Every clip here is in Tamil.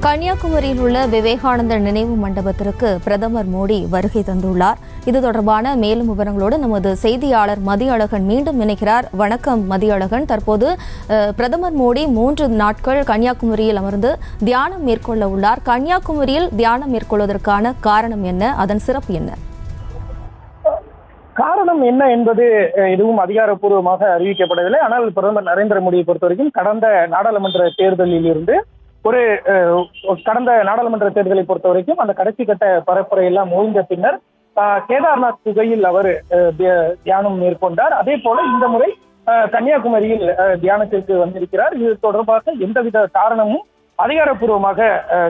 கன்னியாகுமரியில் உள்ள விவேகானந்தர் நினைவு மண்டபத்திற்கு பிரதமர் மோடி வருகை தந்துள்ளார். இது தொடர்பான மேலும் விவரங்களோடு நமது செய்தியாளர் மதியழகன் மீண்டும் இணைக்கிறார். வணக்கம் மதியழகன். தற்போது பிரதமர் மோடி 3 நாட்கள் கன்னியாகுமரியில் அமர்ந்து தியானம் மேற்கொள்ள உள்ளார். கன்னியாகுமரியில் தியானம் மேற்கொள்வதற்கான காரணம் என்ன? அதன் சிறப்பு என்ன? காரணம் என்ன என்பது எதுவும் அதிகாரப்பூர்வமாக அறிவிக்கப்படவில்லை. ஆனால் பிரதமர் நரேந்திர மோடியை பொறுத்தவரைக்கும் கடந்த நாடாளுமன்ற தேர்தலில் இருந்து கடந்த நாடாளுமன்ற தேர்தலை பொறுத்த வரைக்கும் அந்த கடைசி கட்ட பரப்புரை எல்லாம் ஓய்ந்த பின்னர் கேதார்நாத் குகையில் அவர் தியானம் மேற்கொண்டார். அதே போல இந்த முறை கன்னியாகுமரியில் தியானத்திற்கு வந்திருக்கிறார். இது தொடர்பாக எந்தவித காரணமும் அதிகாரப்பூர்வமாக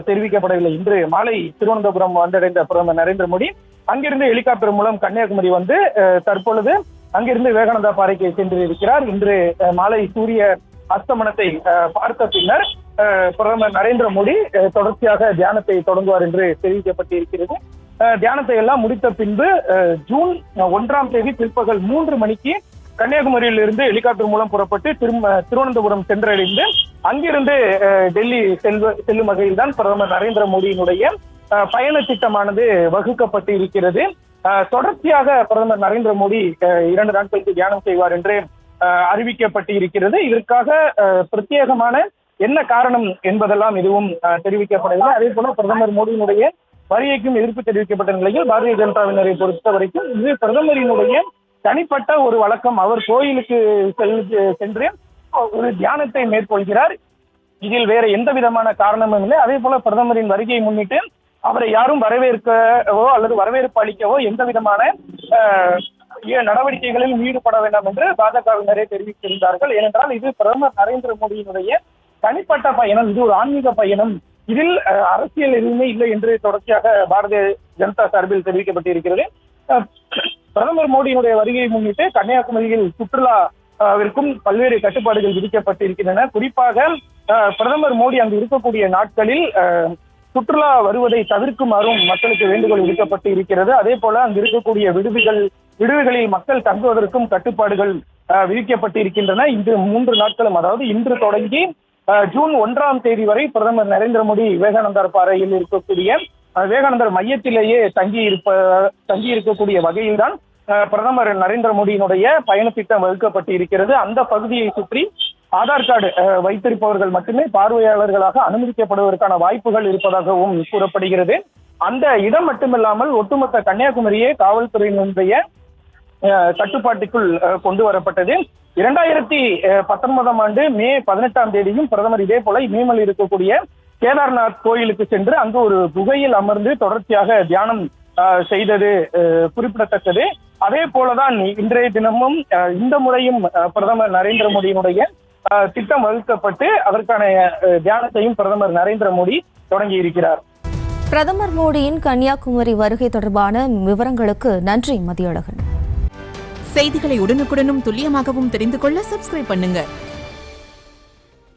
தெரிவிக்கப்படவில்லை. இன்று மாலை திருவனந்தபுரம் வந்தடைந்த பிரதமர் நரேந்திர மோடி அங்கிருந்து ஹெலிகாப்டர் மூலம் கன்னியாகுமரி வந்து தற்பொழுது அங்கிருந்து விவேகானந்தா பாறைக்கு சென்றிருக்கிறார். இன்று மாலை சூரிய அஸ்தமனத்தை பார்த்த பின்னர் பிரதமர் நரேந்திர மோடி தொடர்ச்சியாக தியானத்தை தொடங்குவார் என்று தெரிவிக்கப்பட்டிருக்கிறது. தியானத்தை எல்லாம் முடித்த பின்பு ஜூன் 1ஆம் தேதி பிற்பகல் 3 மணிக்கு கன்னியாகுமரியில் இருந்து ஹெலிகாப்டர் மூலம் புறப்பட்டு திருவனந்தபுரம் சென்றடைந்து அங்கிருந்து டெல்லி செல்லும் வகையில் தான் பிரதமர் நரேந்திர மோடியினுடைய பயண திட்டமானது வகுக்கப்பட்டு இருக்கிறது. தொடர்ச்சியாக பிரதமர் நரேந்திர மோடி 2 நாட்களுக்கு தியானம் செய்வார் என்று அறிவிக்கப்பட்டு இருக்கிறது. இதற்காக பிரத்யேகமான என்ன காரணம் என்பதெல்லாம் எதுவும் தெரிவிக்கப்படவில்லை. அதே போல பிரதமர் மோடியினுடைய வருகைக்கும் எதிர்ப்பு தெரிவிக்கப்பட்ட நிலையில் பாரதிய ஜனதாவினரை பொறுத்த வரைக்கும் இது பிரதமரினுடைய தனிப்பட்ட ஒரு வழக்கம். அவர் கோயிலுக்கு சென்று ஒரு தியானத்தை மேற்கொள்கிறார். இதில் வேற எந்த விதமான காரணமும் இல்லை. அதே போல பிரதமரின் வருகையை முன்னிட்டு அவரை யாரும் வரவேற்கவோ அல்லது வரவேற்பு அளிக்கவோ எந்த விதமான நடவடிக்கைகளில் ஈடுபட வேண்டாம் என்று பாஜகவினரே தெரிவித்திருந்தார்கள். ஏனென்றால் இது பிரதமர் நரேந்திர மோடியினுடைய தனிப்பட்ட பயணம், இது ஒரு ஆன்மீக பயணம், இதில் அரசியல் எதுவுமே இல்லை என்று தொடர்ச்சியாக பாரதிய ஜனதா சார்பில் தெரிவிக்கப்பட்டிருக்கிறது. பிரதமர் மோடியினுடைய வருகையை முன்னிட்டு கன்னியாகுமரியில் சுற்றுலாவிற்கும் பல்வேறு கட்டுப்பாடுகள் விதிக்கப்பட்டிருக்கின்றன. குறிப்பாக பிரதமர் மோடி அங்கு இருக்கக்கூடிய நாட்களில் சுற்றுலா வருவதை தவிர்க்குமாறும் மக்களுக்கு வேண்டுகோள் விடுக்கப்பட்டு இருக்கிறது. அதே போல அங்கு இருக்கக்கூடிய விடுதிகளில் மக்கள் தங்குவதற்கும் கட்டுப்பாடுகள் விதிக்கப்பட்டு இருக்கின்றன. இந்த 3 நாட்களும், அதாவது இன்று தொடங்கி ஜூன் 1ஆம் தேதி வரை பிரதமர் நரேந்திர மோடி விவேகானந்தர் பாறையில் இருக்கக்கூடிய விவேகானந்தர் மையத்திலேயே தங்கி இருக்கக்கூடிய வகையில் தான் பிரதமர் நரேந்திர மோடியினுடைய பயண திட்டம் வகுக்கப்பட்டு இருக்கிறது. அந்த பகுதியை சுற்றி ஆதார் கார்டு வைத்திருப்பவர்கள் மட்டுமே பார்வையாளர்களாக அனுமதிக்கப்படுவதற்கான வாய்ப்புகள் இருப்பதாகவும் கூறப்படுகிறது. அந்த இடம் மட்டுமில்லாமல் ஒட்டுமொத்த கன்னியாகுமரியே காவல்துறையினுடைய கட்டுப்பாட்டுக்குள் கொண்டு வரப்பட்டது. 2019ஆம் ஆண்டு மே 18ஆம் தேதியும் பிரதமர் இதே போல இமயமலை இருக்கக்கூடிய கேதார்நாத் கோயிலுக்கு சென்று அங்கு ஒரு குகையில் அமர்ந்து தொடர்ச்சியாக தியானம் செய்தது குறிப்பிடத்தக்கது. அதே போலதான் இன்றைய தினமும் இந்த முறையும் பிரதமர் நரேந்திர மோடியினுடைய திட்டம் வகுக்கப்பட்டு அதற்கான தியானத்தையும் பிரதமர் நரேந்திர மோடி தொடங்கி இருக்கிறார். பிரதமர் மோடியின் கன்னியாகுமரி வருகை தொடர்பான விவரங்களுக்கு நன்றி மதியழகன். செய்திகளை உடனுக்குடனும் துல்லியமாகவும் தெரிந்து கொள்ள சப்ஸ்கிரைப் பண்ணுங்க.